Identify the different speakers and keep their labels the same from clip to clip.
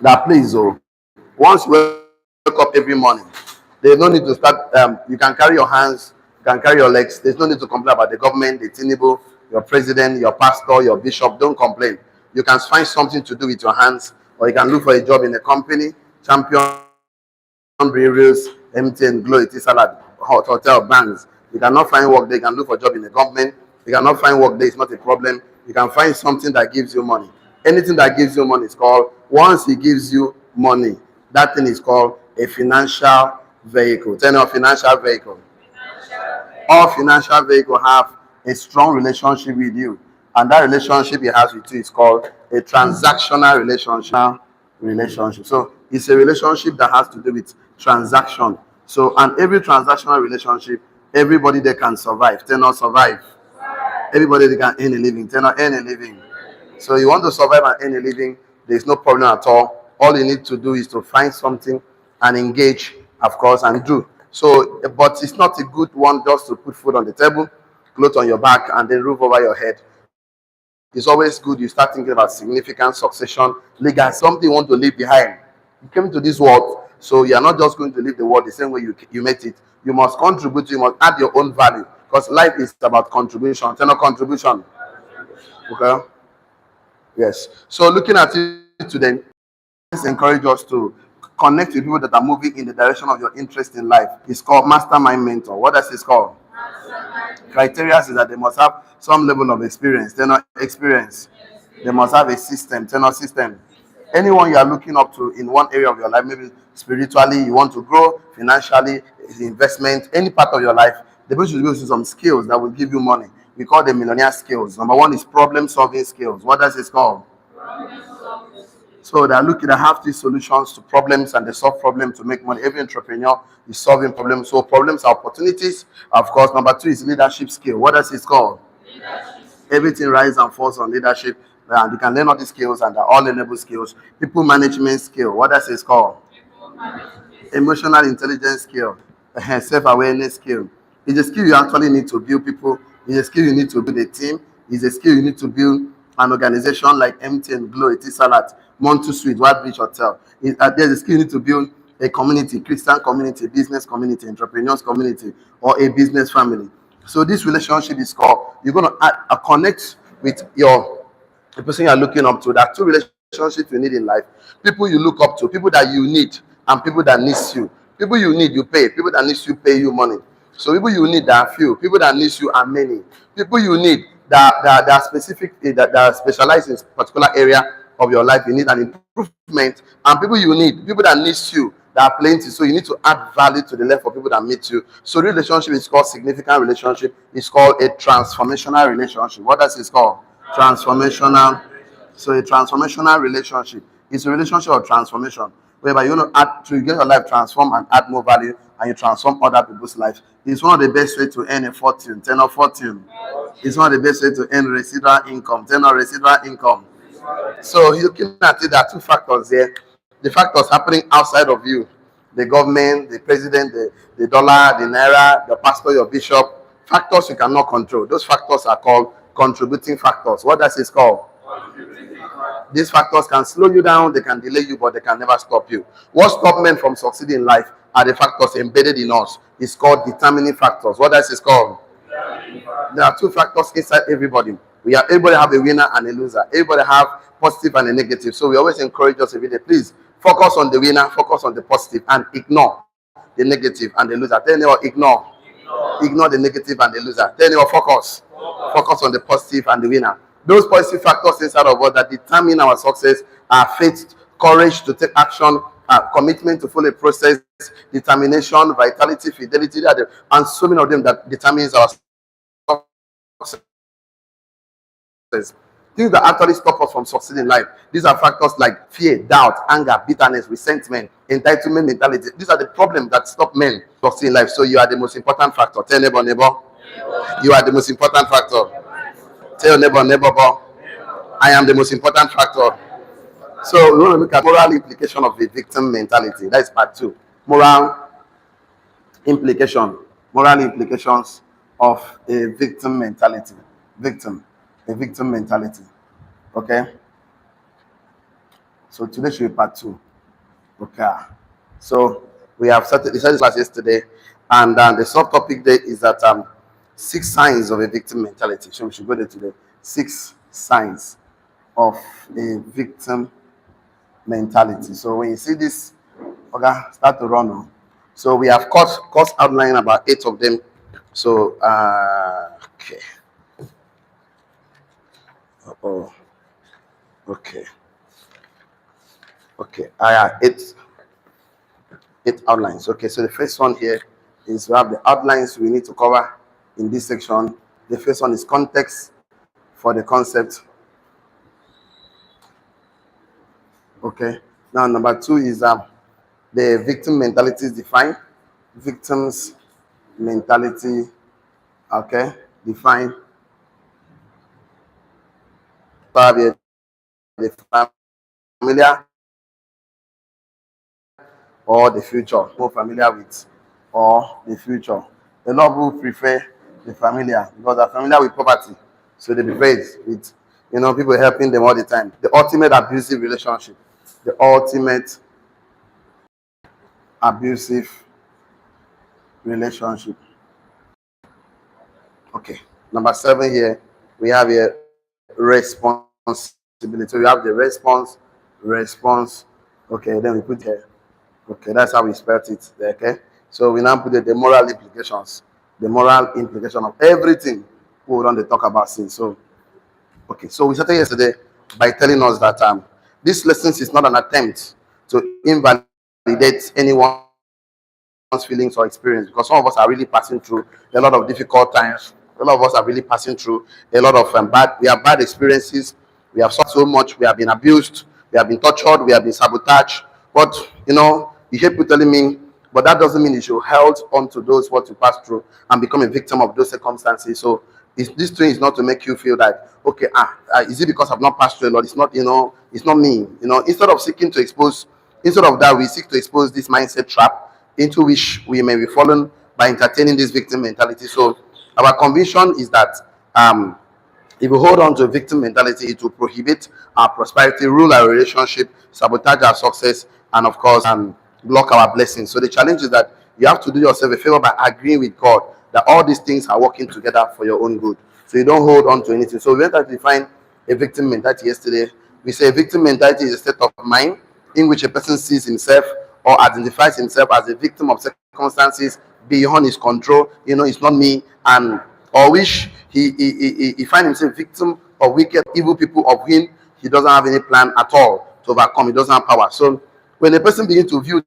Speaker 1: That please, oh, once you wake up every morning, there's no need to start. You can carry your hands, you can carry your legs. There's no need to complain about the government, the Tinubu, your president, your pastor, your bishop. Don't complain. You can find something to do with your hands, or you can look for a job in a company, champion breweries, MTN, Glow, it is salad, hot hotel, banks. You cannot find work there. You can look for a job in the government. You cannot find work there. It's not a problem. You can find something that gives you money. Anything that gives you money is called, once it gives you money, that thing is called a financial vehicle. Tell me a financial vehicle. All financial vehicle have a strong relationship with you. And that relationship it has with you is called a transactional relationship. So it's a relationship that has to do with transaction. So and every transactional relationship, everybody they can survive. They not survive. Everybody they can earn a living. They not earn a living. So you want to survive and earn a living, there's no problem at all. All you need to do is to find something and engage, of course, and do. So, but it's not a good one just to put food on the table, clothes on your back, and then roof over your head. It's always good you start thinking about significant succession, legal, something you want to leave behind. You came to this world, so you're not just going to leave the world the same way you met it. You must contribute, you must add your own value, because life is about contribution. It's not contribution. Okay? Yes. So looking at it today, let's encourage us to connect with people that are moving in the direction of your interest in life. It's called Mastermind Mentor. What does it called? Criteria is that they must have some level of experience. They're not experience. They must have a system. They're not system. Anyone you are looking up to in one area of your life, maybe spiritually, you want to grow, financially, investment, any part of your life, the person should be able to some skills that will give you money. We call them millionaire skills. Number one is problem solving skills. What does it called? So they're looking to have these solutions to problems and they solve problems to make money. Every entrepreneur is solving problems. So problems are opportunities. Of course, number two is leadership skill. What does it called? Everything rises and falls on leadership. And you can learn all these skills and they're all learnable skills. People management skill. What does it called? Emotional intelligence skill. Self-awareness skill. It's a skill you actually need to build people. It's a skill you need to build a team. It's a skill you need to build an organization like MTN, Glow, Etisalat, Montu Suite, White Beach Hotel. There's a skill you need to build a community, Christian community, business community, entrepreneurs community, or a business family. So this relationship is called, you're going to connect with the person you're looking up to. There are two relationships you need in life. People you look up to, people that you need, and people that needs you. People you need, you pay. People that needs you, pay you money. So people you need, there are few. People that needs you are many. People you need that are specific, that are specialized in a particular area of your life, you need an improvement. And people you need, people that needs you, that are plenty. So you need to add value to the level of people that meet you. So the relationship is called significant relationship. It's called a transformational relationship. What does it called? Transformational. So a transformational relationship is a relationship of transformation, whereby you want to add to get your life transformed and add more value, and you transform other people's lives. It's one of the best way to earn a fortune. Tenor fortune. It's one of the best way to earn residual income. Tenor residual income. So looking at it, there are two factors there. The factors happening outside of you, the government, the president, the dollar, the naira, the pastor, your bishop, factors you cannot control. Those factors are called contributing factors. What does it called? These factors can slow you down, they can delay you, but they can never stop you. What stops men from succeeding in life are the factors embedded in us. It's called determining factors. What does it called? There are two factors inside everybody. Everybody have a winner and a loser. Everybody have positive and a negative. So we always encourage us every day, please focus on the winner, focus on the positive, and ignore the negative and the loser. Tell you ignore the negative and the loser. Tell you focus on the positive and the winner. Those positive factors inside of us that determine our success are faith, courage to take action, commitment to follow a process, determination, vitality, fidelity, and so many of them that determines our things that actually stop us from succeeding in life. These are factors like fear, doubt, anger, bitterness, resentment, entitlement mentality. These are the problems that stop men succeeding in life. So you are the most important factor. Tell neighbor. You are the most important factor. Tell neighbor. I am the most important factor. So we want to look at moral implication of the victim mentality. That is part two. Implication. Moral implications of a victim mentality. A victim mentality. Okay. So today should be part 2. Okay. So we have started this class yesterday, and the subtopic there is that 6 signs of a victim mentality. So we should go there today. 6 signs of a victim mentality. So when you see this, okay, start to run on. So we have course outline about 8 of them. So okay. Oh, okay. Okay. Eight outlines. Okay, so the first one here is we have the outlines we need to cover in this section. The first one is context for the concept. Okay. Now number 2 is the victim mentality is defined. Victims mentality, okay, defined. The familiar or the future, more familiar with or the future. A lot of people prefer the familiar because they're familiar with poverty, so they prefer it with people helping them all the time. The ultimate abusive relationship, the ultimate abusive relationship. Okay, number 7 here we have a responsibility. So we have the response. Okay, then we put here. Okay, that's how we spelled it there, okay? So we now put the moral implications. The moral implication of everything we want to talk about since. So, okay, so we started yesterday by telling us that this lesson is not an attempt to invalidate anyone's feelings or experience, because some of us are really passing through a lot of difficult times. A lot of us are really passing through a lot of we have bad experiences. We have suffered so much. We have been abused. We have been tortured. We have been sabotaged. But you hear people telling me, but that doesn't mean you should hold on to those what you pass through and become a victim of those circumstances. So this thing is not to make you feel that okay, is it because I've not passed through a lot? It's not, it's not me. Instead of seeking to expose, instead of that, we seek to expose this mindset trap into which we may be fallen by entertaining this victim mentality. So our conviction is that if we hold on to victim mentality, it will prohibit our prosperity, rule our relationship, sabotage our success, and of course, block our blessings. So the challenge is that you have to do yourself a favor by agreeing with God that all these things are working together for your own good. So you don't hold on to anything. So we went to define a victim mentality yesterday. We say a victim mentality is a state of mind in which a person sees himself or identifies himself as a victim of circumstances beyond his control. It's not me, and or which he finds himself victim of wicked, evil people of whom he doesn't have any plan at all to overcome. He doesn't have power. So when a person begins to view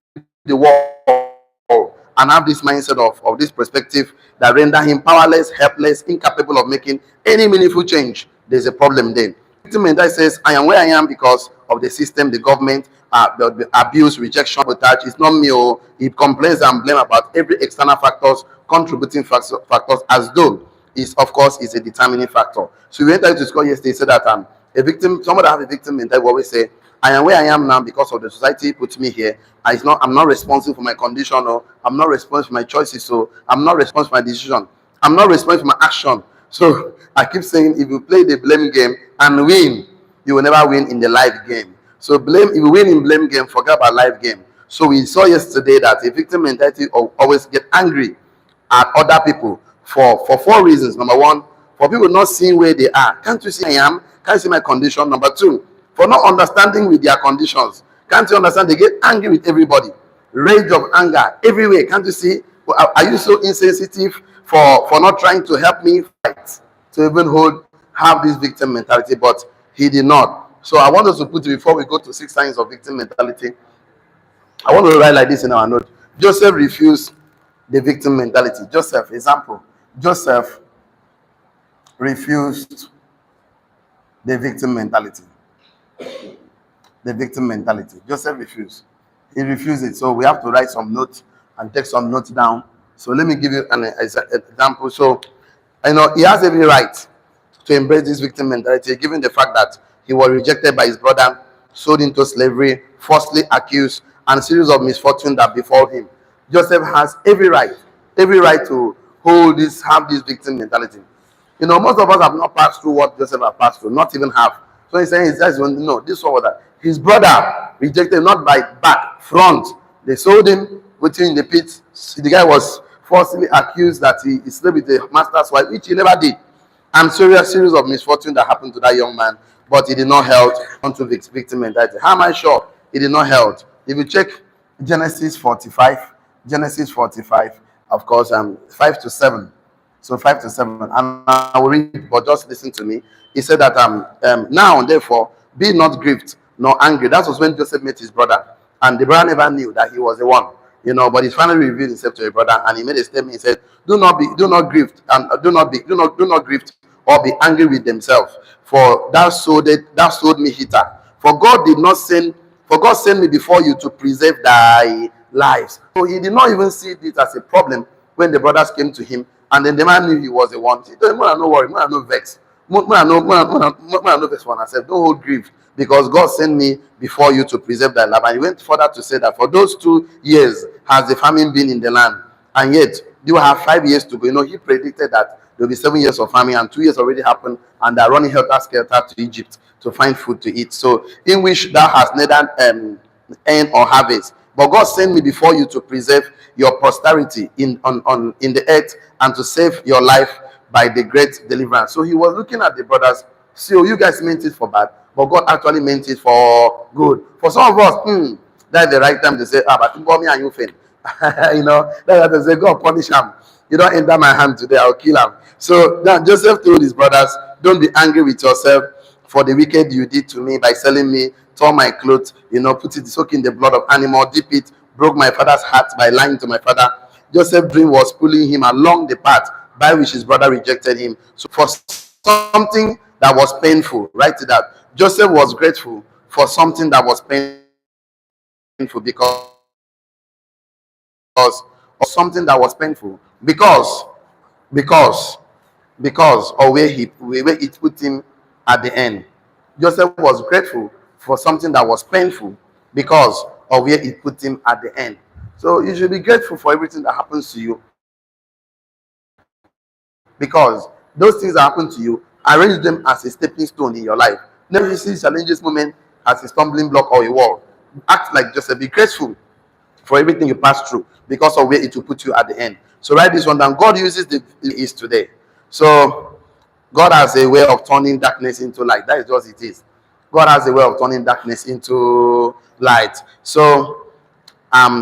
Speaker 1: the world and have this mindset of this perspective that render him powerless, helpless, incapable of making any meaningful change, there's a problem then. Victim mentality says, I am where I am because of the system, the government, the abuse, rejection, sabotage. It's not me. He complains and blame about every external factors, contributing factors, as though of course is a determining factor. So we went to school yesterday, said that a victim, somebody have a victim mentality will always say, I am where I am now because of the society put me here. I'm not responsible for my condition, or I'm not responsible for my choices, so I'm not responsible for my decision. I'm not responsible for my action. So I keep saying, if you play the blame game and win, you will never win in the life game. So if you win in blame game, forget about life game. So we saw yesterday that a victim mentality always get angry at other people for 4 reasons. Number 1, for people not seeing where they are. Can't you see I am? Can't you see my condition? Number 2, for not understanding with their conditions. Can't you understand? They get angry with everybody. Rage of anger everywhere. Can't you see? Are you so insensitive for not trying to help me fight to even have this victim mentality? But he did not. So I want us to put, before we go to 6 signs of victim mentality, I want to write like this in our note. Joseph refused the victim mentality. Joseph, example. Joseph refused the victim mentality. The victim mentality. Joseph refused. He refused it. So we have to write some notes and take some notes down. So let me give you an example. So, he has every right to embrace this victim mentality, given the fact that he was rejected by his brother, sold into slavery, falsely accused, and a series of misfortune that befall him. Joseph has every right to have this victim mentality. Most of us have not passed through what Joseph has passed through, not even half. So he's saying, no, this one was that. His brother rejected him, not by back, front. They sold him, put him in the pit. The guy was falsely accused that he slept with the master's wife, which he never did. And series of misfortune that happened to that young man, but he did not held onto victim mentality. How am I sure he did not held? If you check Genesis 45, of course, 5 to 7. So 5 to 7, and I will read, but just listen to me. He said that now therefore be not grieved nor angry. That was when Joseph met his brother, and the brother never knew that he was the one, but he finally revealed himself to a brother, and he made a statement. He said, do not grieve, and do not grieve or be angry with themselves, for thou sold me hither. For God sent me before you to preserve thy lives. So he did not even see it as a problem when the brothers came to him, and then the man knew he was the one. He told him, no worry, no vex. No vex for myself. Don't hold grief, because God sent me before you to preserve thy life. And he went further to say that for those 2 years has the famine been in the land, and yet you have 5 years to go. He predicted that there will be 7 years of famine, and 2 years already happened, and they're running helter-skelter to Egypt to find food to eat. So in which thou hast neither end or harvest. But God sent me before you to preserve your posterity in the earth, and to save your life by the great deliverance. So he was looking at the brothers. So you guys meant it for bad, but God actually meant it for good. For some of us, that's the right time to say, but me and you fail. That's to say, God punish him. You don't enter my hand today, I'll kill him. So now Joseph told his brothers, don't be angry with yourself for the wicked you did to me by selling me, tore my clothes, put it, soak in the blood of animal, dip it, broke my father's heart by lying to my father. Joseph's dream was pulling him along the path by which his brother rejected him. So for something that was painful, write it down. Joseph was grateful for something that was painful because of something that was painful because of where it put him at the end. Joseph was grateful for something that was painful because of where it put him at the end. So you should be grateful for everything that happens to you, because those things that happen to you, arrange them as a stepping stone in your life. Never see challenges moment as a stumbling block or a wall. Act like Joseph. Be grateful for everything you pass through, because of where it will put you at the end. So write this one down. God uses the is today. So God has a way of turning darkness into light. That is just it is. God has a way of turning darkness into light. So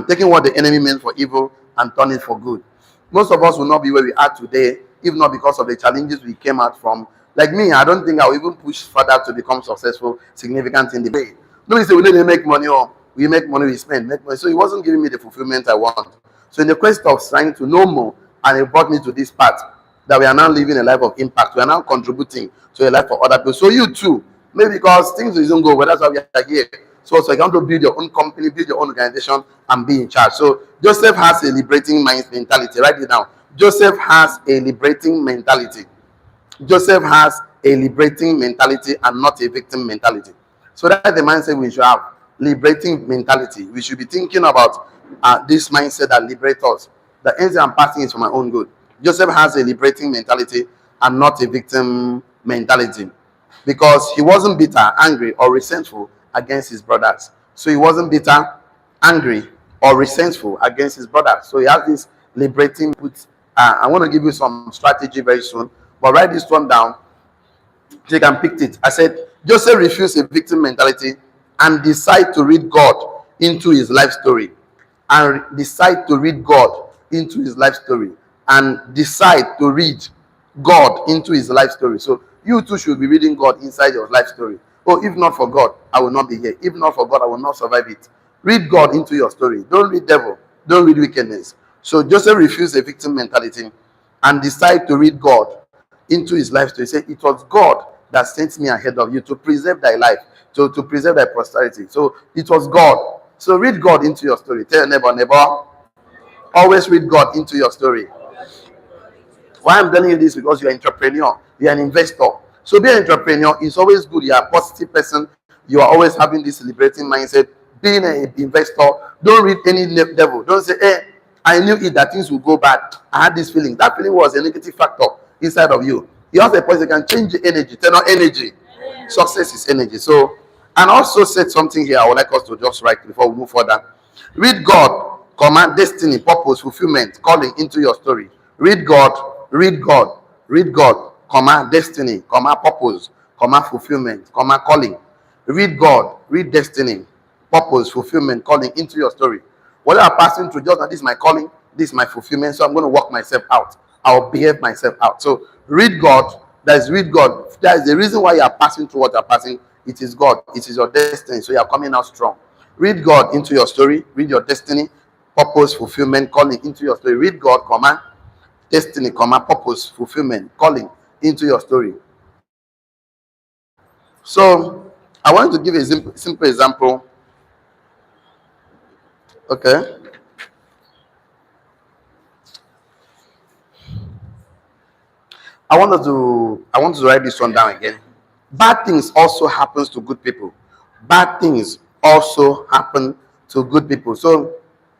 Speaker 1: taking what the enemy meant for evil and turning it for good. Most of us will not be where we are today, if not because of the challenges we came out from. Like me, I don't think I will even push further to become successful, significant in the way. Nobody say we need to make money, or we make money, we spend, make money. So he wasn't giving me the fulfillment I want. So in the quest of trying to know more, and it brought me to this part that we are now living a life of impact. We are now contributing to a life of other people. So you too, maybe because things don't go well, that's why we are here. So you want to build your own company, build your own organization, and be in charge. So Joseph has a liberating mentality. Write it down. Joseph has a liberating mentality. Joseph has a liberating mentality and not a victim mentality. So that's the mindset we should have. Liberating mentality. We should be thinking about this mindset that liberates us. The anything I'm passing is for my own good. Joseph has a liberating mentality and not a victim mentality, because he wasn't bitter, angry, or resentful against his brothers. So he wasn't bitter, angry, or resentful against his brothers. So he has this liberating. I want to give you some strategy very soon, but write this one down so you can pick it. I said Joseph refused a victim mentality and decided to read God into his life story. And decide to read God into his life story. And decide to read God into his life story. So you too should be reading God inside your life story. Oh, if not for God, I will not be here. If not for God, I will not survive it. Read God into your story. Don't read devil. Don't read wickedness. So Joseph refused a victim mentality and decided to read God into his life story. He said, it was God that sent me ahead of you to preserve thy life, to preserve thy posterity. So it was God. So read God into your story. Tell your neighbor, always read God into your story. Why I'm telling you this? Because you're an entrepreneur, you're an investor. So be an entrepreneur. It's always good. You're a positive person. You are always having this liberating mindset. Being an investor, don't read any devil. Don't say, hey, I knew it that things will go bad. I had this feeling. That feeling was a negative factor inside of you. You have a point, you can change the energy, turn on energy. Success is energy. So, and also said something here I would like us to just write before we move further. Read God, command, destiny, purpose, fulfillment, calling into your story. Read God, read God, read God, command, destiny, command, purpose, command, fulfillment, command, calling. Read God, read destiny, purpose, fulfillment, calling into your story. What I'm passing through, just that this is my calling, this is my fulfillment, so I'm going to work myself out. I'll behave myself out. So read God, that is read God. That is the reason why you are passing through what you're passing. It is God, it is your destiny, so you are coming out strong. Read God into your story, read your destiny, purpose, fulfillment, calling into your story. Read God, command, destiny, command, purpose, fulfillment, calling into your story. So I want to give a simple example. Okay. I want to write this one down again. Bad things also happens to good people. Bad things also happen to good people. So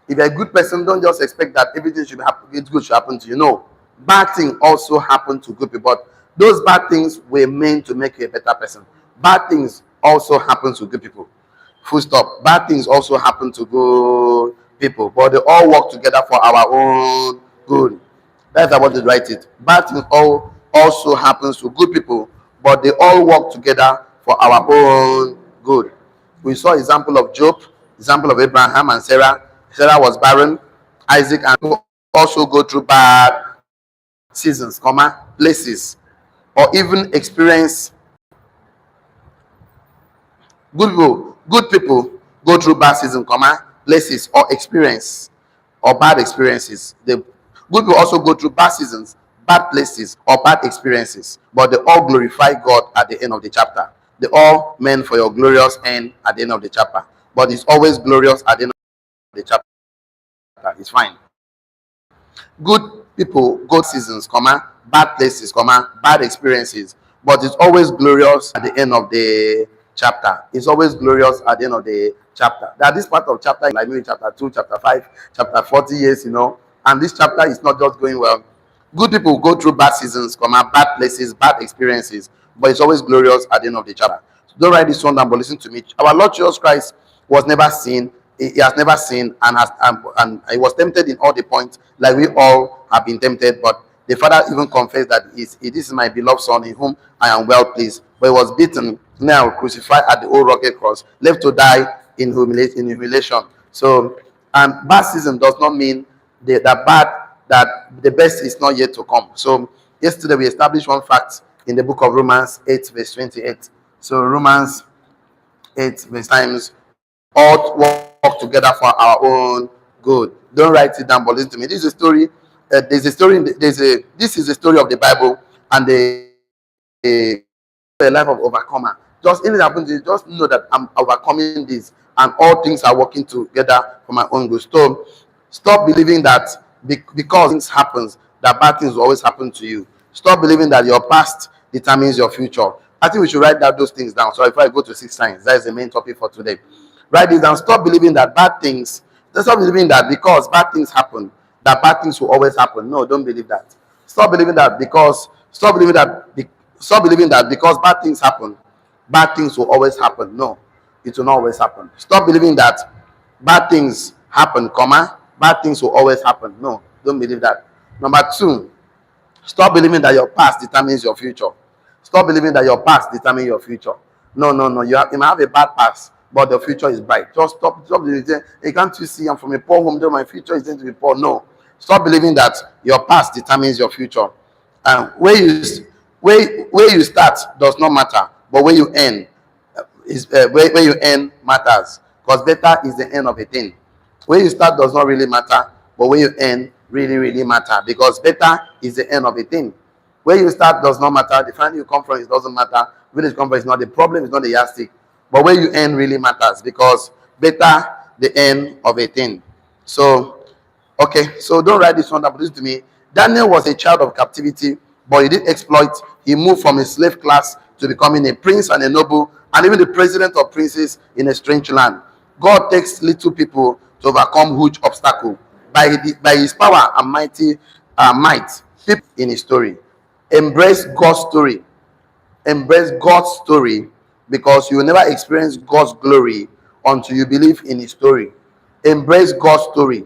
Speaker 1: if you're a good person, don't just expect that everything should happen, it's good should happen to you. No. Bad things also happen to good people. But those bad things were meant to make you a better person. Bad things also happen to good people. Full stop. Bad things also happen to good people, but they all work together for our own good. That's how I want to write it. Bad things all also happens to good people, but they all work together for our own good. We saw example of Job, example of Abraham and Sarah. Sarah was barren. Isaac and people also go through bad seasons, places, or even experience. Good people go through bad seasons, places, or experience or bad experiences. The good people also go through bad seasons, bad places, or bad experiences, but they all glorify God at the end of the chapter. They all meant for your glorious end at the end of the chapter. But it's always glorious at the end of the chapter. It's fine. Good people, good seasons, bad places, bad experiences, but it's always glorious at the end of the chapter. It's always glorious at the end of the chapter. That this part of chapter, like maybe chapter 2, chapter 5, chapter 40 years, and this chapter is not just going well. Good people go through bad seasons, bad places, bad experiences, but it's always glorious at the end of the chapter. So don't write this one down, but listen to me. Our Lord Jesus Christ was never seen. He has never sinned and he was tempted in all the points, like we all have been tempted. But the Father even confessed that this is my beloved Son, in whom I am well pleased. But he was beaten, now crucified at the old rugged cross, left to die in humiliation. So, and bad season does not mean that the best is not yet to come. So, yesterday we established one fact in the book of Romans 8, verse 28. So, Romans 8, verse times all work together for our own good. Don't write it down, but listen to me. This is a story. This is a story of the Bible and the life of overcomer. Just anything happens, you just know that I'm overcoming this, and all things are working together for my own good. So stop believing that because things happens, that bad things will always happen to you. Stop believing that your past determines your future. I think we should write those things down. So if I go to 6 signs, that is the main topic for today. Write it down. Stop believing that bad things. Stop believing that because bad things happen, that bad things will always happen. No, don't believe that. Stop believing that because bad things happen, bad things will always happen. No, it will not always happen. Stop believing that bad things happen, bad things will always happen. No, don't believe that. Number 2, stop believing that your past determines your future. Stop believing that your past determines your future. No. You might have a bad past, but the future is bright. Just stop believing. Hey, can't you see I'm from a poor home, though my future is going to be poor? No. Stop believing that your past determines your future. And where you start does not matter, but where you end where you end matters. Because better is the end of a thing. Where you start does not really matter, but where you end really matter. Because better is the end of a thing. Where you start does not matter. The family you come from, it doesn't matter. Where you come from is not the problem, it's not the yardstick. But where you end really matters, because better the end of a thing. So, okay, so don't write this one down, but listen to me. Daniel was a child of captivity, but he did exploit. He moved from a slave class to becoming a prince and a noble, and even the president of princes in a strange land. God takes little people to overcome huge obstacles by his power and might. People in his story. Embrace God's story. Embrace God's story because you will never experience God's glory until you believe in his story. Embrace God's story.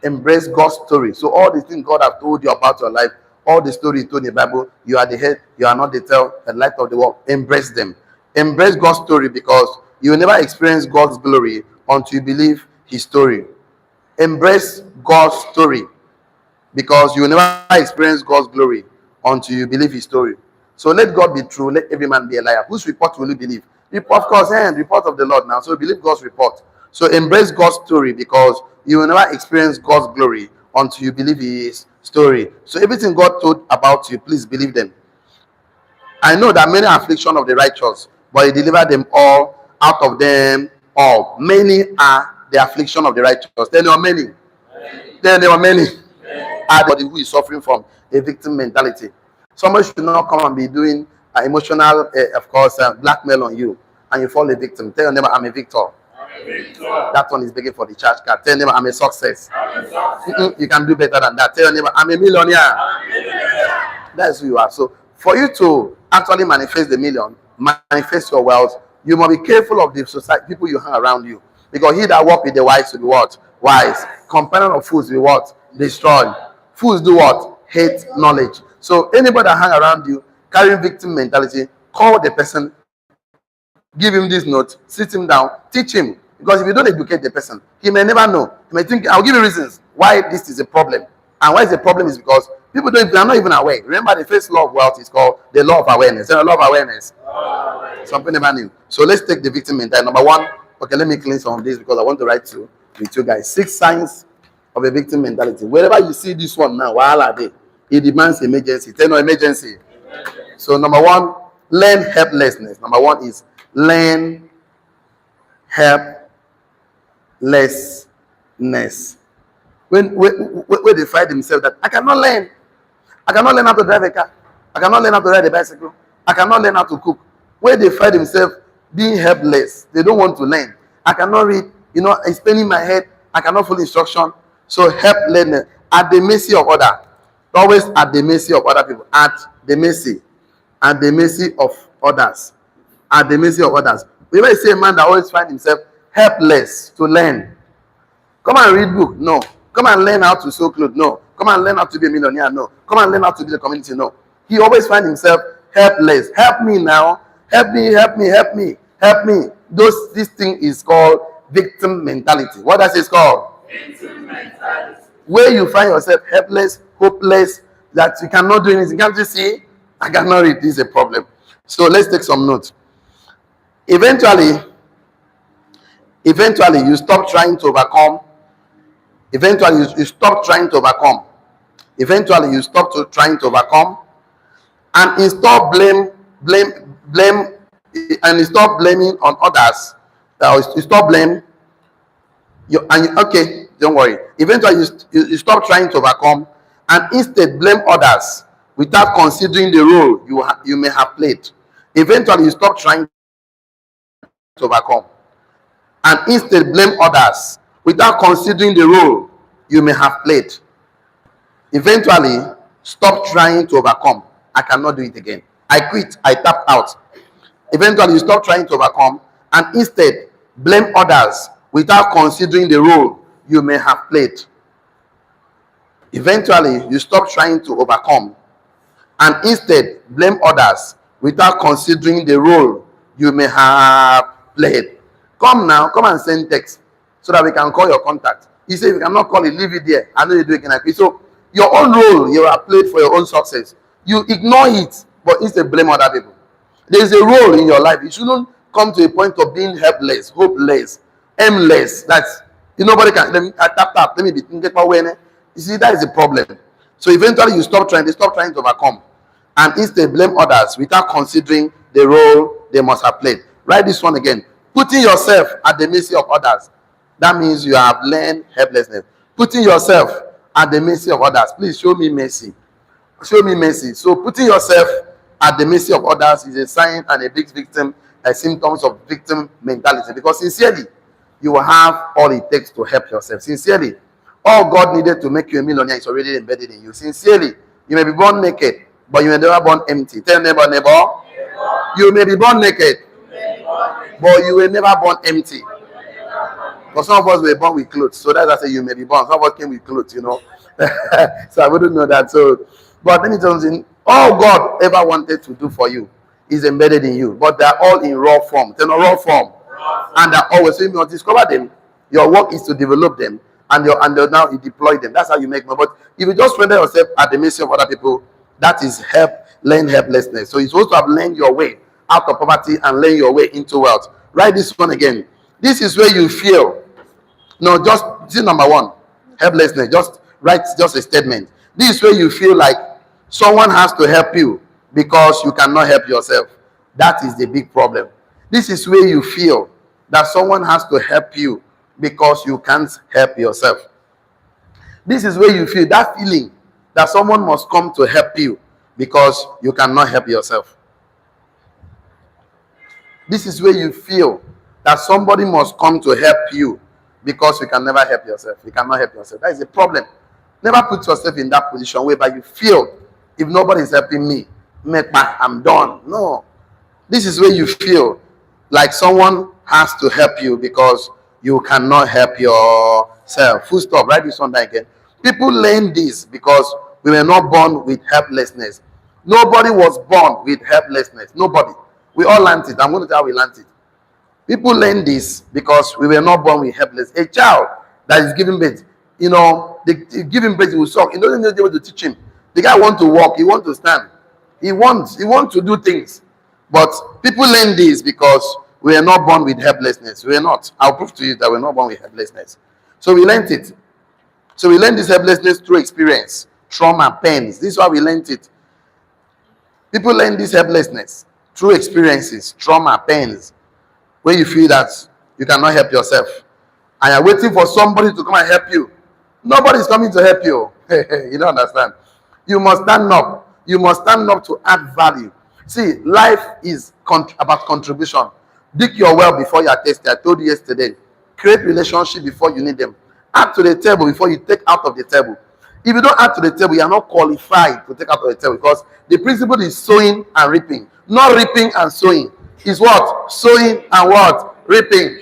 Speaker 1: Embrace God's story. So all the things God has told you about your life, all the story he told in the Bible, you are the head, you are not the tail, the light of the world. Embrace them. Embrace God's story, because you will never experience God's glory until you believe his story. Embrace God's story, because you will never experience God's glory until you believe his story. So let God be true, let every man be a liar. Whose report will you believe? Of course, and report of the Lord now. So believe God's report. So embrace God's story, because you will never experience God's glory until you believe his story. So everything God told about you, please believe them. I know that many affliction of the righteous, but he delivered them all out of them all. Many are the affliction of the righteous. Then there are many. Then there are many. Are the who is suffering from a victim mentality. Somebody should not come and be doing emotional, of course, blackmail on you, and you fall a victim. Tell your neighbor, I'm a victor. That one is begging for the church card. Tell your neighbor, I'm a success. You can do better than that. Tell your neighbor, I'm a millionaire. That's who you are. So for you to actually manifest the million, manifest your wealth, you must be careful of the society, people you hang around you. Because he that walk with the wise will be what? Wise. Companion of fools will be what? Destroy. Fools do what? Hate knowledge. So anybody that hang around you carrying victim mentality, call the person, give him this note, sit him down, teach him. Because if you don't educate the person, he may never know. He may think, I'll give you reasons why this is a problem. And why is the problem is because people they are not even aware. Remember, the first law of wealth is called the law of awareness. The law of awareness. Something never knew. So let's take the victim mentality. Number one, okay, let me clean some of this because I want to write to with you guys. 6 signs of a victim mentality. Wherever you see this one now, while are they? It demands emergency. Tell no emergency. So number one, learn helplessness. Number one is learn helplessness. When they find themselves that I cannot learn how to drive a car, I cannot learn how to ride a bicycle, I cannot learn how to cook. When they find themselves being helpless, they don't want to learn. I cannot read, it's paining my head, I cannot follow instruction. So helplessness, at the mercy of others. Always at the mercy of other people. At the mercy of others. At the mercy of others. We may say a man that always finds himself helpless to learn. Come and read book. No. Come and learn how to sew clothes. No. Come and learn how to be a millionaire. No. Come and learn how to be the community. No. He always finds himself helpless. Help me now. Help me. This thing is called victim mentality. What does it called? Victim mentality. Where you find yourself helpless, hopeless, that you cannot do anything. Can't you see? I cannot read. This is a problem. So let's take some notes. Eventually, you stop trying to overcome. Eventually, you stop trying to overcome. Eventually, you stop trying to overcome, and install blame, and you stop blaming on others. You stop blame. Okay, don't worry. Eventually, you stop trying to overcome, and instead blame others without considering the role you may have played. Eventually, you stop trying to overcome, and instead blame others without considering the role you may have played. Eventually, stop trying to overcome. I cannot do it again. I quit. I tap out. Eventually, you stop trying to overcome and instead blame others without considering the role you may have played. Eventually, you stop trying to overcome and instead blame others without considering the role you may have played. Come now, come and send text so that we can call your contact. He said, if you cannot call it, leave it there. I know you do it again. So, your own role you have played for your own success, you ignore it, but instead blame other people. There is a role in your life. You shouldn't come to a point of being helpless, hopeless, aimless. That's nobody can. Let me tap. Let me be get my way. You see, that is the problem. So eventually, you stop trying to overcome, and instead blame others without considering the role they must have played. Write this one again. Putting yourself at the mercy of others. That means you have learned helplessness. Putting yourself at the mercy of others. Please show me mercy. Show me mercy. So putting yourself at the mercy of others is a sign and a big victim, symptoms of victim mentality. Because sincerely, you will have all it takes to help yourself. Sincerely, all God needed to make you a millionaire is already embedded in you. Sincerely, you may be born naked, but you may never born empty. Tell neighbor, you may be born naked, but you were never born empty. Because some of us were born with clothes, so that's why I say you may be born. Some of us came with clothes, So I wouldn't know that. So, but let me tell you something. All God ever wanted to do for you is embedded in you, but they're all in raw form. They're not raw form, and they're always. So you must discover them. Your work is to develop them, and now you deploy them. That's how you make money. But if you just render yourself at the mercy of other people, that is learn helplessness. So you're supposed to have learned your way out of poverty and learn your way into wealth. Write this one again. This is where you feel. No, just this is number one. Helplessness. Just write just a statement. This is where you feel like someone has to help you because you cannot help yourself. That is the big problem. This is where you feel that someone has to help you because you can't help yourself. This is where you feel that feeling that someone must come to help you because you cannot help yourself. This is where you feel that somebody must come to help you because you can never help yourself. You cannot help yourself. That is a problem. Never put yourself in that position whereby you feel, if nobody is helping me, I'm done. No. This is where you feel like someone has to help you because you cannot help yourself. Full stop. Write this one down again. People learn this because we were not born with helplessness. Nobody was born with helplessness. Nobody. We all learned it. I'm going to tell you how we learned it. People learn this because we were not born with helpless. A child that is giving birth, the giving birth will suck. You don't need to teach him. The guy wants to walk. He wants to stand. He wants to do things. But people learn this because we are not born with helplessness. We are not. I'll prove to you that we're not born with helplessness. So we learned it. So we learned this helplessness through experience, trauma, pains. This is why we learned it. People learn this helplessness through experiences, trauma, pains, where you feel that you cannot help yourself. And you're waiting for somebody to come and help you. Nobody's coming to help you. You don't understand. You must stand up. You must stand up to add value. See, life is about contribution. Dig your well before you are tasted. I told you yesterday. Create relationship before you need them. Add to the table before you take out of the table. If you don't add to the table, you are not qualified to take out of the table because the principle is sowing and reaping. Not reaping and sowing. Is what? Sowing and what? Reaping.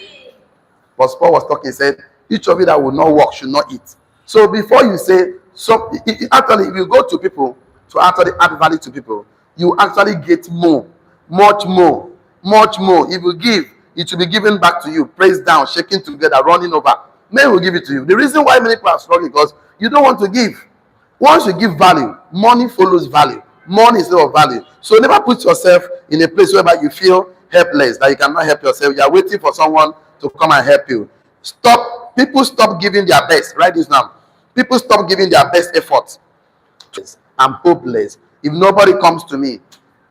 Speaker 1: But Paul was talking, he said, each of you that will not work should not eat. So before you say, actually, if you go to people to actually add value to people, you actually get more, much more, much more. If you give, it will be given back to you, pressed down, shaking together, running over. Men will give it to you. The reason why many people are struggling because you don't want to give. Once you give value, money follows value. Money is of value. So never put yourself in a place whereby you feel helpless, that you cannot help yourself. You are waiting for someone to come and help you. People stop giving their best. Write this now. People stop giving their best efforts. I'm hopeless. If nobody comes to me,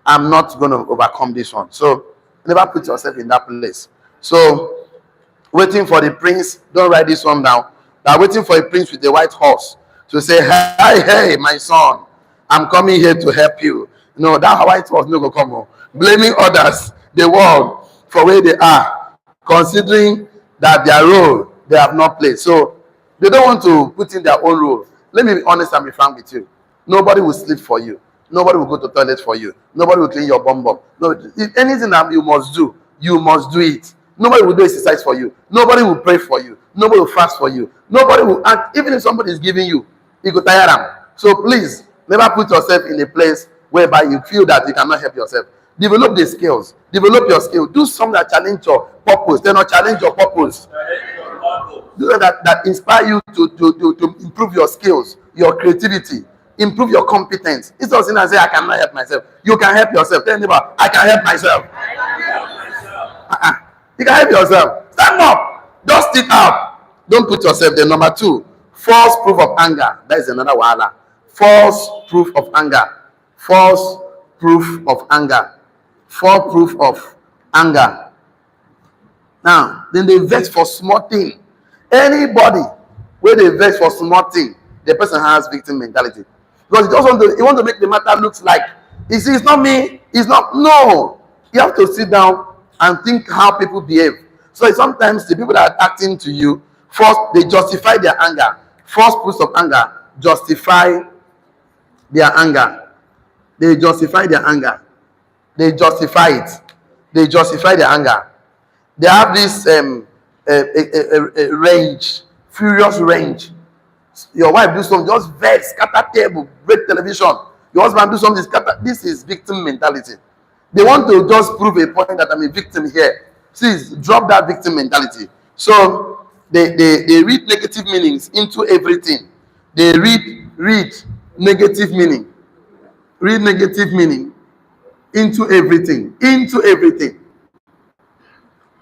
Speaker 1: I'm not going to overcome this one. So never put yourself in that place. So waiting for the prince, don't write this one down. They're waiting for a prince with a white horse to say, hey, my son, I'm coming here to help you. No, that white horse no go come on. Blaming others, the world, for where they are, considering that their role they have not played. So they don't want to put in their own role. Let me be honest and be frank with you. Nobody will sleep for you. Nobody will go to the toilet for you. Nobody will clean your bum bum. No, anything that you must do it. Nobody will do exercise for you. Nobody will pray for you. Nobody will fast for you. Nobody will act. Even if somebody is giving you, you could tire them. So please, never put yourself in a place whereby you feel that you cannot help yourself. Develop the skills. Develop your skill. Do something that challenge your purpose. They not challenge your purpose. Do that inspire you to improve your skills, your creativity, improve your competence. It's not saying I say I cannot help myself. You can help yourself. Tell anybody, I can help myself. You can help yourself. Stand up. Dust it out. Don't put yourself there. Number 2, false proof of anger. That is another wahala. False proof of anger. False proof of anger. False proof of anger. Now, then they vex for small thing. Anybody where they vex for small thing, the person has victim mentality. Because he want to make the matter look like, you see, it's not me, it's not, no. You have to sit down and think how people behave. So sometimes the people that are acting to you, first, they justify their anger. First proofs of anger, justify their anger. They justify their anger. They justify it. They justify their anger. They have this range, furious range. Your wife do something, just vex, scatter table, break television. Your husband do something, scatter. This is victim mentality. They want to just prove a point that I'm a victim here. Please drop that victim mentality. So they read negative meanings into everything. They read negative meaning. Read negative meaning into everything. Into everything.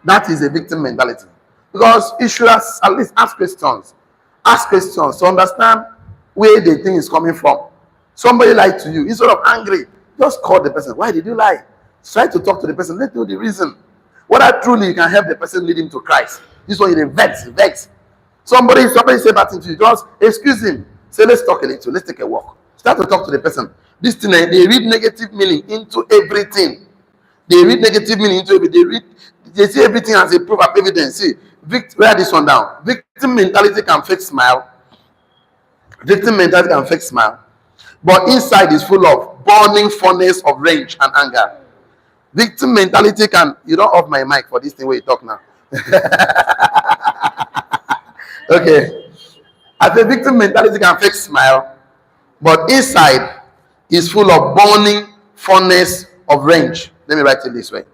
Speaker 1: That is a victim mentality. Because you should at least ask questions. Ask questions to understand where the thing is coming from. Somebody lied to you. Instead of angry, just call the person. Why did you lie? Try to talk to the person. Let know the reason. Whether truly you can help the person lead him to Christ. This one is vex. Somebody say that thing to you. Just excuse him. Say, let's talk a little. Let's take a walk. Start to talk to the person. This thing, they read negative meaning into everything. They read negative meaning into everything. They see everything as a proof of evidence. See, write this one down. Victim mentality can fake smile. Victim mentality can fake smile. But inside is full of burning furnace of rage and anger. Victim mentality can... You don't off my mic for this thing where you talk now. Okay. As a victim mentality can fake smile, but inside is full of burning furnace of rage. Let me write it this way,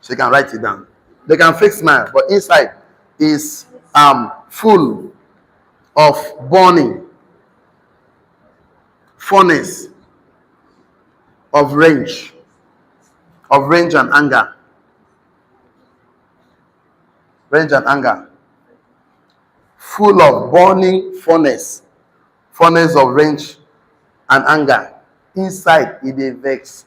Speaker 1: so you can write it down. They can fake smile, but inside is full of burning furnace of rage and anger. Rage and anger. Full of burning furnace of rage and anger. Inside, it dey vex.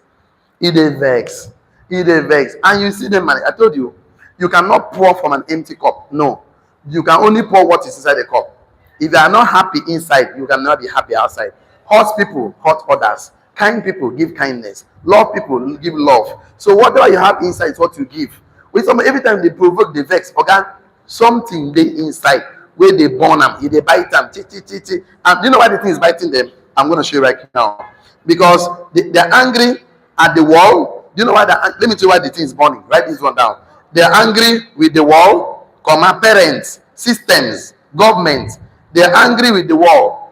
Speaker 1: And you see them, man. I told you, you cannot pour from an empty cup. No. You can only pour what is inside the cup. If you are not happy inside, you cannot be happy outside. Hurt people hurt others. Kind people give kindness. Love people give love. So whatever you have inside is what you give. With some, every time they provoke, they vex. Okay? Something they inside where they burn them, they bite them. And you know why the thing is biting them? I'm going to show you right now. Because they're angry at the wall. Do you know why? Let me tell you why the thing is burning. Write this one down. They're angry with the wall, parents, systems, government. They're angry with the wall,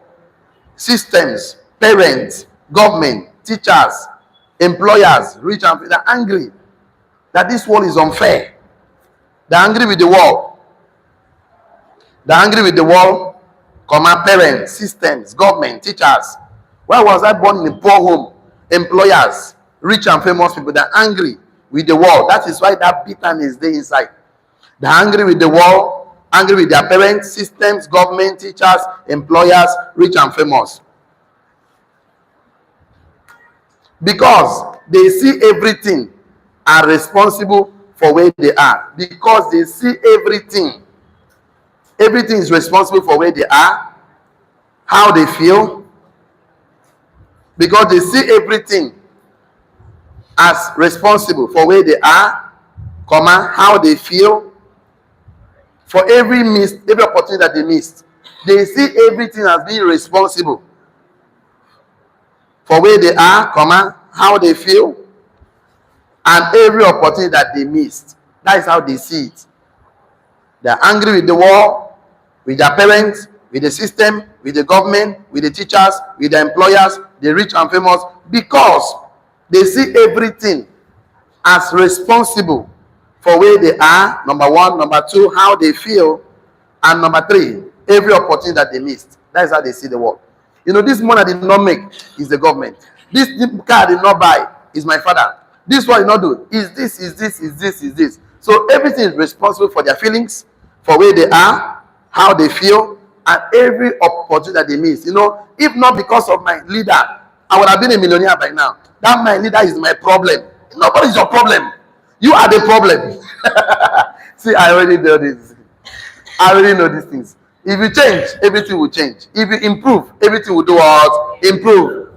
Speaker 1: systems, parents, government, teachers, employers, rich and they're angry that this world is unfair. They're angry with the wall. They're angry with the wall, parents, systems, government, teachers. Why was I born in a poor home? Employers, rich and famous people, they're angry with the world. That is why that bitterness is there inside. They're angry with the world, angry with their parents, systems, government, teachers, employers, rich and famous. Because they see everything are responsible for where they are. Because they see everything. Everything is responsible for where they are, how they feel. Because they see everything as responsible for where they are, how they feel. For every opportunity that they missed. They see everything as being responsible for where they are, how they feel, and every opportunity that they missed. That is how they see it. They are angry with the world, with their parents, with the system, with the government, with the teachers, with the employers, the rich and famous, because they see everything as responsible for where they are, number one. Number two, how they feel. And number three, every opportunity that they missed. That is how they see the world. You know, this money I did not make is the government. This car I did not buy is my father. This one I did not do is this. So everything is responsible for their feelings, for where they are, how they feel, and every opportunity that they miss. You know, if not because of my leader, I would have been a millionaire by now. That my leader is my problem. Nobody is your problem. You are the problem. See, I already know this. I already know these things. If you change, everything will change. If you improve, everything will do what? Improve.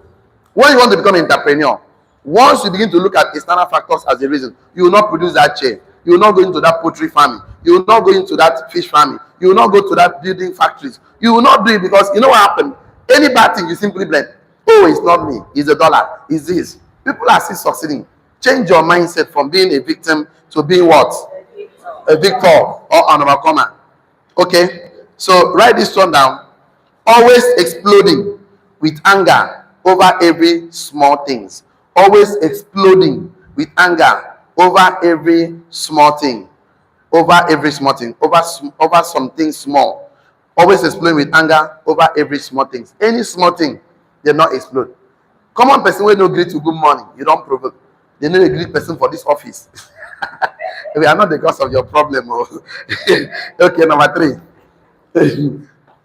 Speaker 1: When you want to become an entrepreneur, once you begin to look at external factors as a reason, you will not produce that chair. You will not go into that poultry farming. You will not go into that fish farming. You will not go to that building factories. You will not do it because you know what happened? Any bad thing, you simply blame. Oh, it's not me. It's the dollar. It's this. People are still succeeding. Change your mindset from being a victim to being what? a victor or an overcomer. Okay, so write this one down. Always exploding with anger over every small things. Always exploding with anger over every small thing. Over every small thing. Over something small. Always exploding with anger over every small things. Any small thing, they not explode. Common person will no greet you good morning. You don't provoke. They know a great person for this office. We are not the cause of your problem. Okay, number 3.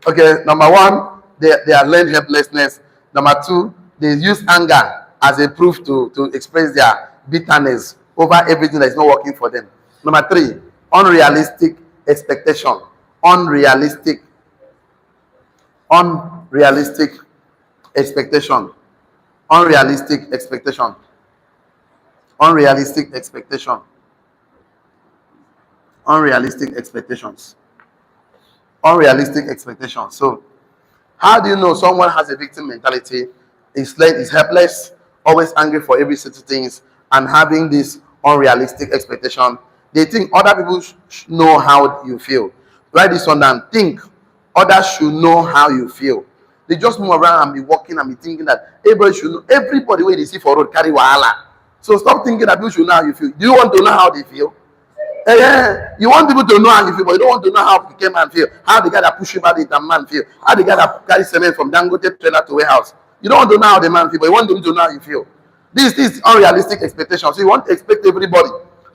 Speaker 1: Okay, number 1, they are learned helplessness. Number 2, they use anger as a proof to express their bitterness over everything that is not working for them. Number 3, unrealistic expectation. Unrealistic expectation. Unrealistic expectation. Unrealistic expectation. Unrealistic expectations. Unrealistic expectations. So, how do you know someone has a victim mentality, is helpless, always angry for every little things, and having this unrealistic expectation? They think other people know how you feel. Write this one down. Think others should know how you feel. They just move around and be walking and be thinking that everybody should know. Everybody when they see for road carry wahala. So stop thinking that people should know how you feel. Do you want to know how they feel? You want people to know how you feel, but you don't want to know how the man feel. How the guy that push him out the man feel. How the guy that carry cement from Dangote trailer to warehouse. You don't want to know how the man feel, but you want them to know how you feel. This is unrealistic expectation. So you want to expect everybody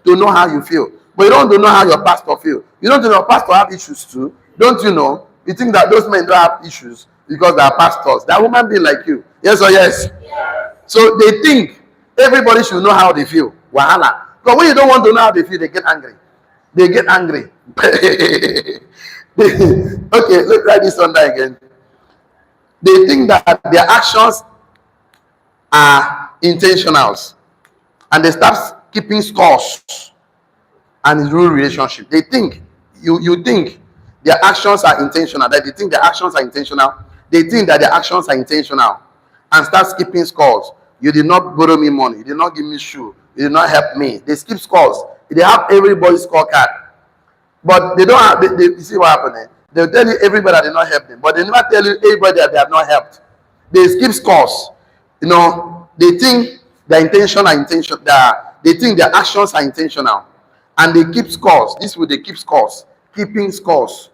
Speaker 1: to know how you feel, but you don't want to know how your pastor feel. You don't know your pastor have issues too. Don't you know? You think that those men don't have issues because they are pastors. They are human being like you. Yes or yes? So they think everybody should know how they feel. Wahala. Because when you don't want to know how they feel, they get angry. They get angry. Okay, let's write this on there again. They think that their actions are intentionals, and they start keeping scores and ruin relationship. They think you think their actions are intentional. That they think their actions are intentional. They think that their actions are intentional, and start keeping scores. You did not borrow me money. You did not give me shoe. You did not help me. They skip scores. They have everybody's scorecard, but they don't have. You see what happened? They'll tell you everybody that did not help them, but they never tell you everybody that they have not helped. They skip scores. You know, they think their intention are intentional. They think their actions are intentional, and they keep scores. This way, they keep scores, keeping scores.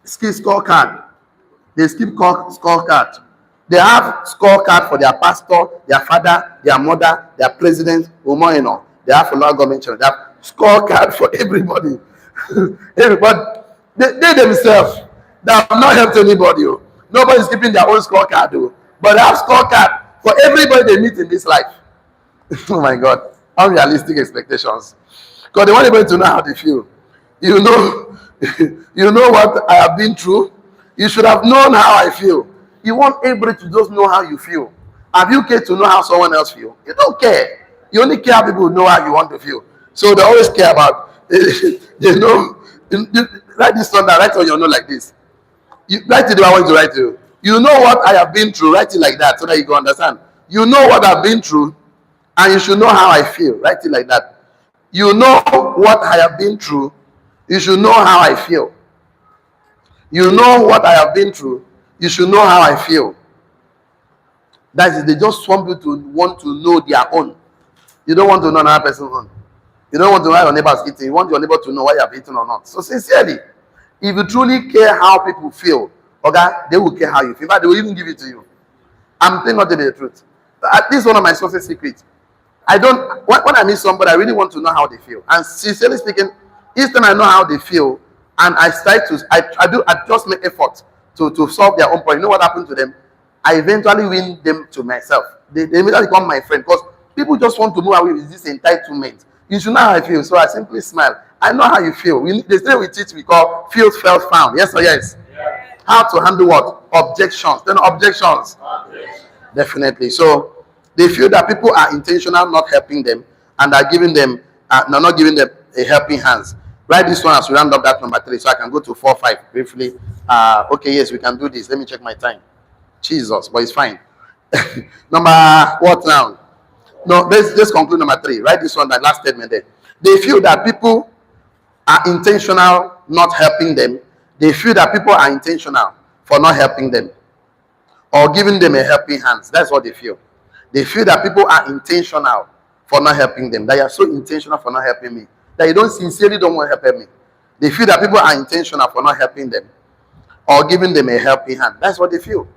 Speaker 1: Skip scorecard. They skip scorecard. They have scorecard for their pastor, their father, their mother, their president, Umoino. They have for local government church. They have scorecard for everybody. Everybody, they themselves, they have not helped anybody. Nobody's keeping their own scorecard, but they have scorecard for everybody they meet in this life. Oh my God, unrealistic expectations. Because they want everybody to know how they feel. You know, you know what I have been through. You should have known how I feel. You want everybody to just know how you feel. Have you cared to know how someone else feel? You don't care. You only care how people know how you want to feel. So they always care about. They know. Write this on that. Write on your note like this. You write it the way I want to write to you. You know what I have been through. Write it like that so that you can understand. You know what I've been through, and you should know how I feel. Write it like that. You know what I have been through. You should know how I feel. You know what I have been through. You should know how I feel. That is, they just want you to want to know their own. You don't want to know another person's own. You don't want to know how your neighbor is eating. You want your neighbor to know why you have eaten or not. So sincerely, if you truly care how people feel, okay, they will care how you feel. In fact, they will even give it to you. I'm telling not to be the truth. This is one of my success secrets. I don't, when I meet somebody, I really want to know how they feel. And sincerely speaking, each time I know how they feel, and I just make effort to solve their own problem. You know what happened to them? I eventually win them to myself. They eventually become my friend because people just want to move away with this entitlement. You should know how I feel, so I simply smile. I know how you feel. They say we teach, we call feel, felt, found. Yes or yes? Yeah. How to handle what? Objections. Then objections. Definitely. So they feel that people are intentional, not helping them, and are giving them, not giving them a helping hands. Write this one as we round up that number 3, so I can go to 4, 5 briefly. Okay, yes, we can do this. Let me check my time. Jesus, but it's fine. Number what now? No, let's conclude number 3. Write this one, that last statement there. They feel that people are intentional not helping them. They feel that people are intentional for not helping them or giving them a helping hand. That's what they feel. They feel that people are intentional for not helping them. That you are so intentional for not helping me. That you don't sincerely don't want to help me. They feel that people are intentional for not helping them or giving them a helping hand. That's what they feel.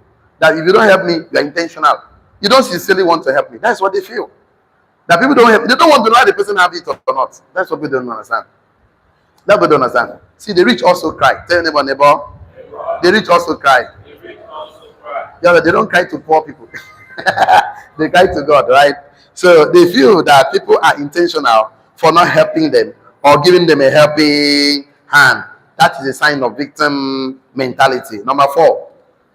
Speaker 1: That if you don't help me, you are intentional. You don't sincerely want to help me. That's what they feel. That people don't help. They don't want to know how the person have it or not. That's what people don't understand. That people don't understand. See, the rich also cry. Tell your neighbor. The rich also cry. Yeah, they don't cry to poor people. They cry to God, right? So they feel that people are intentional for not helping them or giving them a helping hand. That is a sign of victim mentality. Number 4.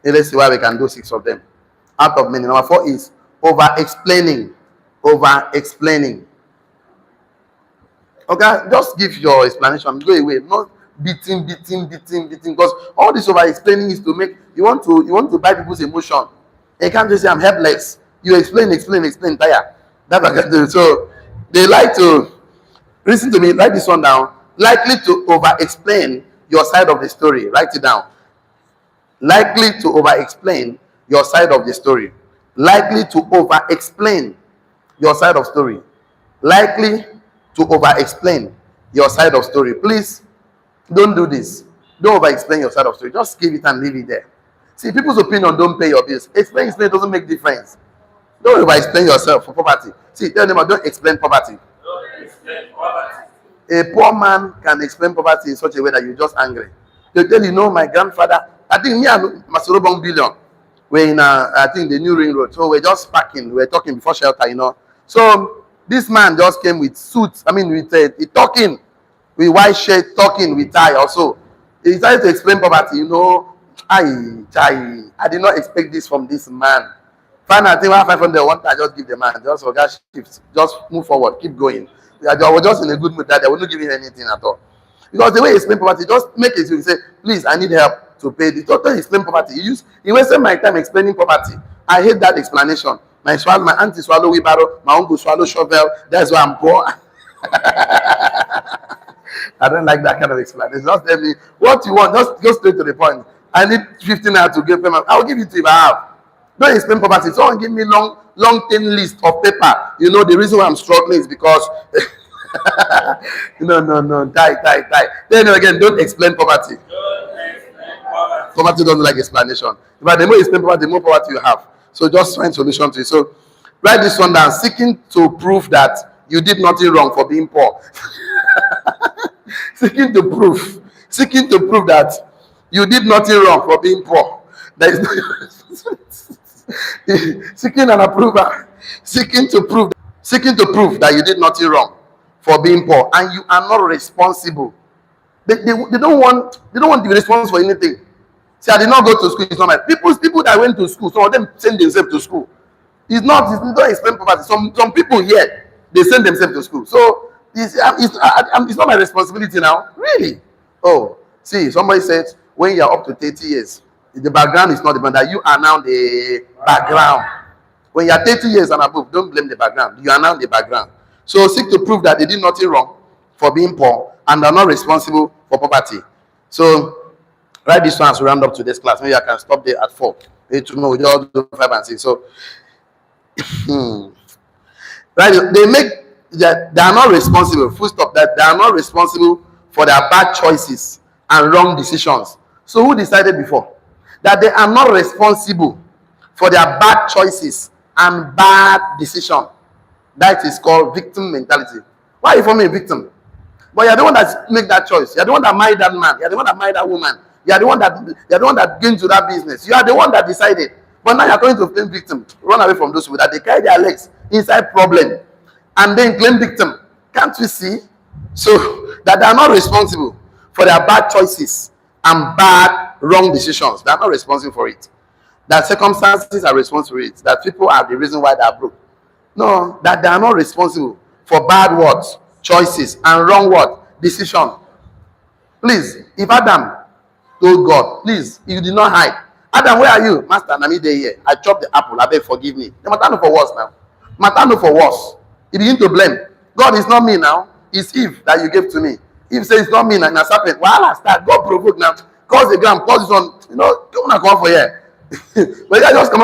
Speaker 1: Let's see why we can do 6 of them. Out of many. Number 4 is over-explaining. Over-explaining. Okay, just give your explanation. Go away. Not beating. Because all this over-explaining is to make you want to buy people's emotion. You can't just say I'm helpless. You explain, tire. That's what I can do. So they like to listen to me. Write this one down. Likely to over-explain your side of the story. Write it down. Likely to over-explain your side of the story. Likely to over-explain your side of story. Likely to over-explain your side of story. Please don't do this. Don't over-explain your side of story. Just give it and leave it there. See, people's opinion don't pay your bills. Explain doesn't make difference. Don't over-explain yourself for poverty. See, tell them, don't explain poverty. Don't explain poverty. A poor man can explain poverty in such a way that you're just angry. They tell you, my grandfather, I think me and Masorobong Billion were in, I think, the New Ring Road. So we're just parking. We were talking before shelter, So this man just came with suits. With talking with white shirt, talking with tie also. He started to explain poverty, I did not expect this from this man. Fine, I think 500 one time, just give the man. Just for gas shifts. Just move forward. Keep going. I was just in a good mood that I would not give him anything at all. Because the way he explained poverty, just make it. You say, please, I need help to pay the total. Explain poverty. He wasted my time explaining poverty. I hate that explanation. My auntie swallow wheelbarrow, my uncle swallow shovel. That's why I'm poor. I don't like that kind of explanation. Just tell me what you want. Just go straight to the point. I need 15 hours to give payment. I'll give it to you if I have. Don't explain poverty. Someone give me long thin list of paper. The reason why I'm struggling is because no. Die. Then again, don't explain poverty. Poverty doesn't like explanation. But the more you explain poverty, the more poverty you have. So just find solution to it. So write this one down. Seeking to prove that you did nothing wrong for being poor. Seeking to prove that you did nothing wrong for being poor. There is no seeking an approval. Seeking to prove that you did nothing wrong for being poor, and you are not responsible. They don't want to be responsible for anything. See, I did not go to school. It's not my people that went to school. Some of them send themselves to school. It's don't explain poverty. Some people here, they send themselves to school. So it's not my responsibility now. Really? Oh, see, somebody said when you are up to 30 years, the background is not the that you are now the background. When you are 30 years and above, don't blame the background. You are now the background. So seek to prove that they did nothing wrong for being poor and are not responsible for poverty. So write this one as we round up today's class. Maybe I can stop there at 4. Tomorrow we just do 5 and 6. So right, they are not responsible. Full stop. That they are not responsible for their bad choices and wrong decisions. So who decided before that they are not responsible for their bad choices and bad decision? That is called victim mentality. Why are you forming a victim? But you're the one that make that choice. You're the one that married that man. You're the one that married that woman. You're the one that came to that business. You are the one that decided. But now you're going to claim victim. Run away from those people that they carry their legs inside problem and then claim victim. Can't we see? So that they are not responsible for their bad choices and bad wrong decisions. They are not responsible for it. That circumstances are responsible for it. That people are the reason why they are broke. No, that they are not responsible for bad words, choices, and wrong word decision. Please, if Adam told God, please, you did not hide. Adam, where are you? Master, I'm here. I chopped the apple. I beg, forgive me. The matter no for worse now. Matter no for worse. He begin to blame. God is not me now. It's Eve that you gave to me. If say it's not me, na serpent. Wahala start. God provoke now. Cause the ground, cause this one. You know, come on, come for here. But you just come.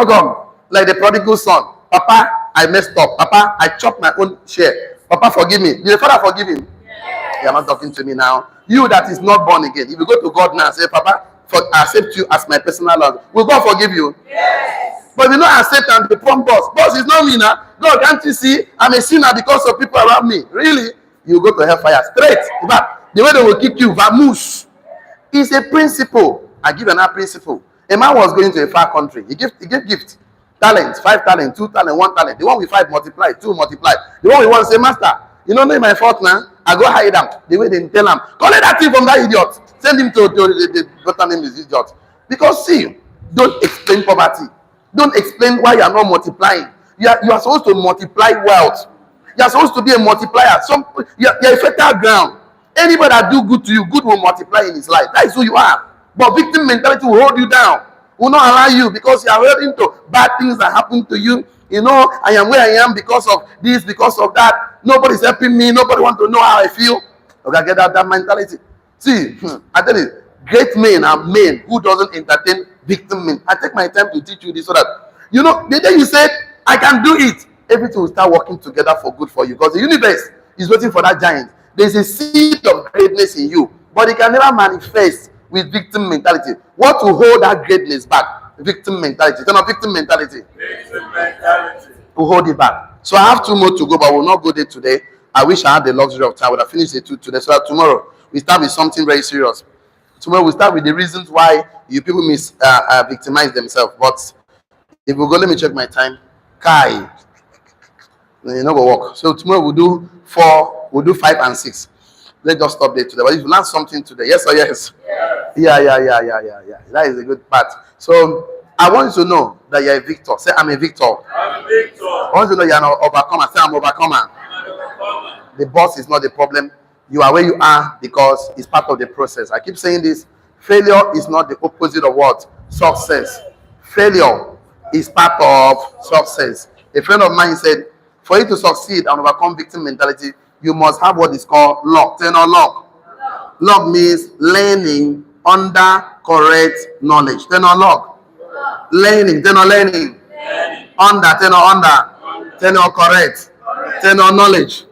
Speaker 1: Like the prodigal son. Papa, I messed up. Papa, I chopped my own share. Papa, forgive me. Did the father forgive him? Yes. You are not talking to me now. You that is not born again. If you go to God now and say, Papa, I accept you as my personal Lord, will God forgive you? Yes. But if you don't accept and become boss. Boss is not me now. God, can't you see? I'm a sinner because of people around me. Really? You go to hellfire straight. In fact, the way they will kick you, vamoose. It's a principle. I give another principle. A man was going to a far country. He gave gift. Talent, 5 talent, 2 talent, 1 talent. The one with 5 multiply, 2 multiply. The one with 1 say, Master, you don't know my fault now. I go hide them. The way they tell them, collect that thing from that idiot. Send him to the better name is idiot. Because see, don't explain poverty. Don't explain why you are not multiplying. You are supposed to multiply wealth. You are supposed to be a multiplier. You are a fertile ground. Anybody that do good to you, good will multiply in his life. That is who you are. But victim mentality will hold you down. Will not allow you because you are holding to bad things that happen to you. You know, I am where I am because of this, because of that. Nobody's helping me. Nobody wants to know how I feel. Okay, get that mentality. See, I tell you, great men are men who doesn't entertain victim men. I take my time to teach you this so that, you know, the day you said, I can do it, everything will start working together for good for you. Because the universe is waiting for that giant. There's a seed of greatness in you, but it can never manifest with victim mentality. What will hold that greatness back? Victim mentality. It's not victim mentality. Victim mentality. To hold it back. So I have 2 more to go, but I will not go there today. I wish I had the luxury of time. I would have finished the 2 today. So that tomorrow we start with something very serious. Tomorrow we start with the reasons why you people victimize themselves. But if we go, let me check my time. Kai, you know, we'll work. So tomorrow we'll do 4. We'll do 5 and 6. Let's just stop there today. But if you learn something today, yes or yes? Yeah. That is a good part. So I want you to know that you're a victor. Say, I'm a victor. I'm a victor. I want you to know you're an overcomer. Say, I'm an overcomer. The boss is not the problem. You are where you are because it's part of the process. I keep saying this. Failure is not the opposite of what? Success. Failure is part of success. A friend of mine said, for you to succeed and overcome victim mentality, you must have what is called luck. Say no luck. Luck means learning under correct knowledge. Say no luck. Learning. Say no learning. Under. Say no under. Say no correct. Say no knowledge.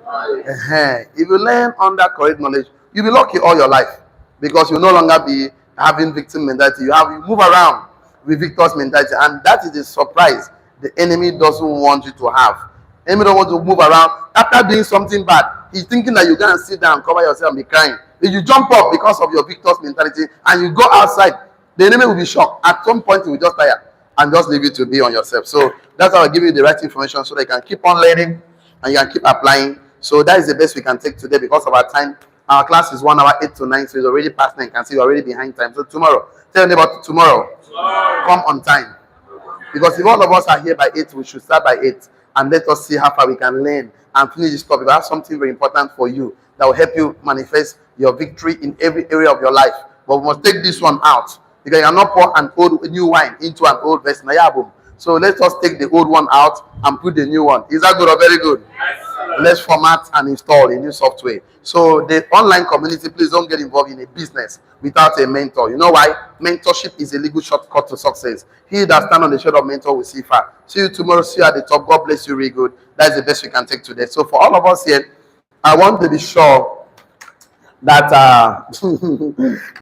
Speaker 1: If you learn under correct knowledge, you'll be lucky all your life because you'll no longer be having victim mentality. You move around with victor's mentality, and that is the surprise the enemy doesn't want you to have. Enemy don't want to move around after doing something bad. He's thinking that you can sit down, cover yourself, and be crying. If you jump up because of your victor's mentality and you go outside, the enemy will be shocked. At some point, he will just tire and just leave you to be on yourself. So that's how I give you the right information so that you can keep on learning and you can keep applying. So that is the best we can take today because of our time. Our class is 1 hour, 8 to 9, so it's already past 9. You can see you're already behind time. So tomorrow, tell them about tomorrow. Come on time. Because if all of us are here by 8, we should start by 8. And let us see how far we can learn and finish this topic. I have something very important for you that will help you manifest your victory in every area of your life. But we must take this one out because you cannot pour a new wine into an old vessel. So let's just take the old one out and put the new one. Is that good or very good? Yes. Let's format and install a new software. So the online community, please don't get involved in a business without a mentor. You know why? Mentorship is a legal shortcut to success. He that stand on the shoulder of mentor will see far. See you tomorrow. See you at the top. God bless you really good. That is the best we can take today. So for all of us here, I want to be sure that